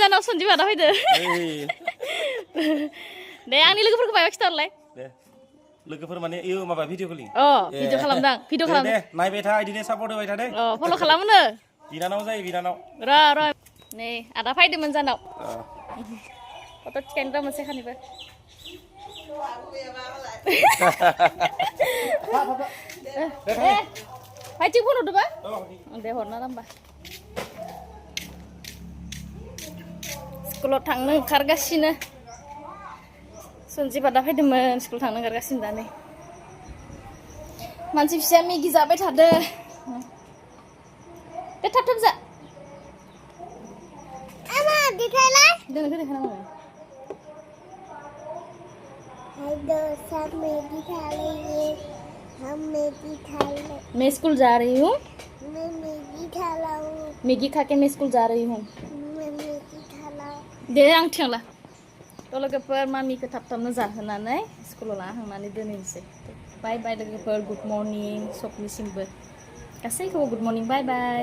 जानाव सन्जिबा दा फैदो दे आंनि लोगोफोरखौ बायबा खिथाहरलाय दे लोगोफोर माने इयो माबा भिडिअ कलिं भिडिअ खालामदां भिडिअ खालाम दे नायबाय था इदिनो सापर्ट होबाय था दे फल' खालामनो बिनानाव जायो बिनानाव र नै आदा फैदोंमोन जानाव फट' थिखायनो र' मोनसे खानिबो फाइथिं फन हरदोंबा दे हरना होमबा स्कुलाव थांनो ओंखारगासिनो सन्जिबा दा फैदोंमोन स्कुल थांनो ओंखारगासिनो दा नै मानसि फिसाया मेगि जाबाय थादो दे थाब थाब जा Ama dikailah. दोनखो देखानांगौ Hello, सब मैगी खा रही हम मैगी खा रहे मैं स्कूल जा रही हूँ मैं मैगी खा रहा हूँ मैगी खा के मैं स्कूल जा रही हूँ मैं मैगी खा रहा हूँ दे आं थिंला थ' लोगोफोर मामिखौ थाब थाबनो जाहोनानै स्कुलाव लाना थांनानै दोनहैनोसै बाय बाय लोगोफोर गुड मर्निं सबनिसिमबो गासैखौबो गुड मर्निं बाय बाय